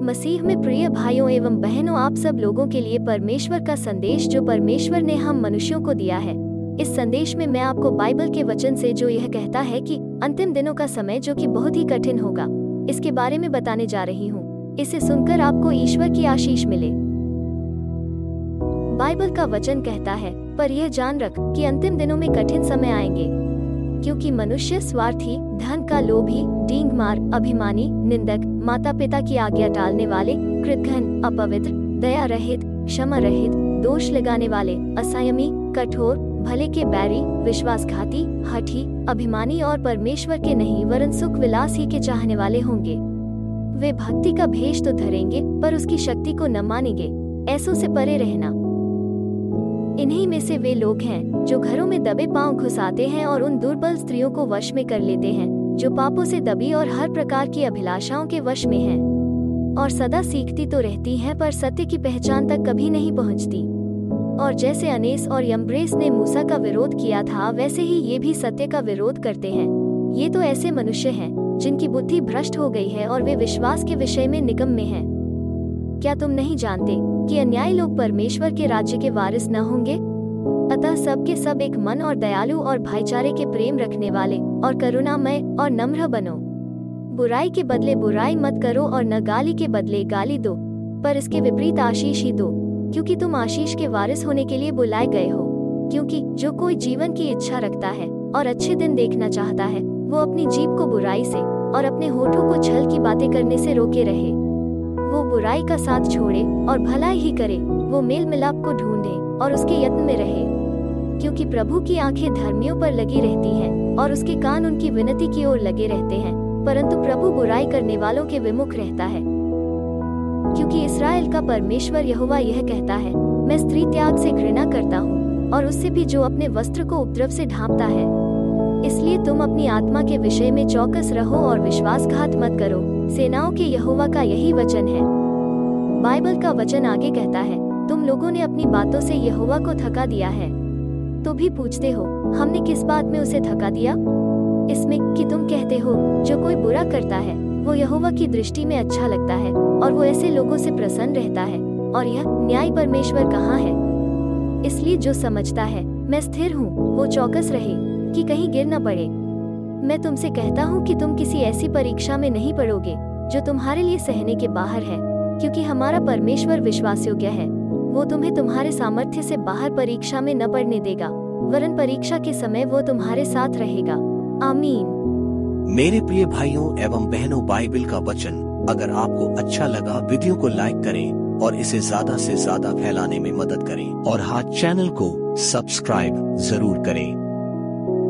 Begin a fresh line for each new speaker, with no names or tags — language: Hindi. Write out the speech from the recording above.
मसीह में प्रिय भाइयों एवं बहनों, आप सब लोगों के लिए परमेश्वर का संदेश जो परमेश्वर ने हम मनुष्यों को दिया है। इस संदेश में मैं आपको बाइबल के वचन से जो यह कहता है कि अंतिम दिनों का समय जो कि बहुत ही कठिन होगा, इसके बारे में बताने जा रही हूँ। इसे सुनकर आपको ईश्वर की आशीष मिले। बाइबल का वचन कहता है, पर यह जान रख कि अंतिम दिनों में कठिन समय आएंगे, क्योंकि मनुष्य स्वार्थी, धन का लोभी, डींगमार, अभिमानी, निंदक, माता पिता की आज्ञा टालने वाले, कृतघ्न, अपवित्र, दया रहित, क्षमा रहित, दोष लगाने वाले, असंयमी, कठोर, भले के बैरी, विश्वासघाती, हठी, अभिमानी और परमेश्वर के नहीं वरन सुख विलास ही के चाहने वाले होंगे। वे भक्ति का भेष तो धरेंगे पर उसकी शक्ति को न मानेंगे। ऐसों से परे रहना। इन्हीं में से वे लोग हैं जो घरों में दबे पांव घुसाते हैं और उन दुर्बल स्त्रियों को वश में कर लेते हैं जो पापों से दबी और हर प्रकार की अभिलाषाओं के वश में हैं, और सदा सीखती तो रहती हैं पर सत्य की पहचान तक कभी नहीं पहुंचती। और जैसे अनेस और यम्ब्रेस ने मूसा का विरोध किया था, वैसे ही ये भी सत्य का विरोध करते हैं। ये तो ऐसे मनुष्य हैं जिनकी बुद्धि भ्रष्ट हो गई है और वे विश्वास के विषय में निकम्मे हैं। क्या तुम नहीं जानते कि अन्यायी लोग परमेश्वर के राज्य के वारिस न होंगे? अतः सबके सब एक मन और दयालु और भाईचारे के प्रेम रखने वाले और करुणामय और नम्र बनो। बुराई के बदले बुराई मत करो और न गाली के बदले गाली दो, पर इसके विपरीत आशीष ही दो, क्योंकि तुम आशीष के वारिस होने के लिए बुलाए गए हो। क्योंकि जो कोई जीवन की इच्छा रखता है और अच्छे दिन देखना चाहता है, वो अपनी जीभ को बुराई से और अपने होठों को छल की बातें करने से रोके रहे। वो बुराई का साथ छोड़े और भलाई ही करे। वो मेल मिलाप को ढूंढे और उसके यत्न में रहे, क्योंकि प्रभु की आंखें धर्मियों पर लगी रहती हैं और उसके कान उनकी विनती की ओर लगे रहते हैं, परंतु प्रभु बुराई करने वालों के विमुख रहता है। क्योंकि इस्राएल का परमेश्वर यहोवा यह कहता है, मैं स्त्री त्याग से घृणा करता हूँ और उससे भी जो अपने वस्त्र को उपद्रव से ढांपता है। इसलिए तुम अपनी आत्मा के विषय में चौकस रहो और विश्वासघात मत करो। सेनाओं के यहोवा का यही वचन है। बाइबल का वचन आगे कहता है, तुम लोगों ने अपनी बातों से यहोवा को थका दिया है। तो भी पूछते हो, हमने किस बात में उसे थका दिया? इसमें कि तुम कहते हो जो कोई बुरा करता है वो यहोवा की दृष्टि में अच्छा लगता है और वो ऐसे लोगों से प्रसन्न रहता है। और यह न्याय परमेश्वर कहाँ है? इसलिए जो समझता है मैं स्थिर हूँ, वो चौकस रहे कि कहीं गिर न पड़े। मैं तुमसे कहता हूँ कि तुम किसी ऐसी परीक्षा में नहीं पड़ोगे जो तुम्हारे लिए सहने के बाहर है, क्योंकि हमारा परमेश्वर विश्वास योग्य है। वो तुम्हें तुम्हारे सामर्थ्य से बाहर परीक्षा में न पड़ने देगा, वरन परीक्षा के समय वो तुम्हारे साथ रहेगा। आमीन।
मेरे प्रिय भाइयों एवं बहनों, बाइबल का वचन अगर आपको अच्छा लगा, वीडियो को लाइक करें और इसे ज्यादा से ज्यादा फैलाने में मदद करें, और हाँ, चैनल को सब्सक्राइब जरूर करें।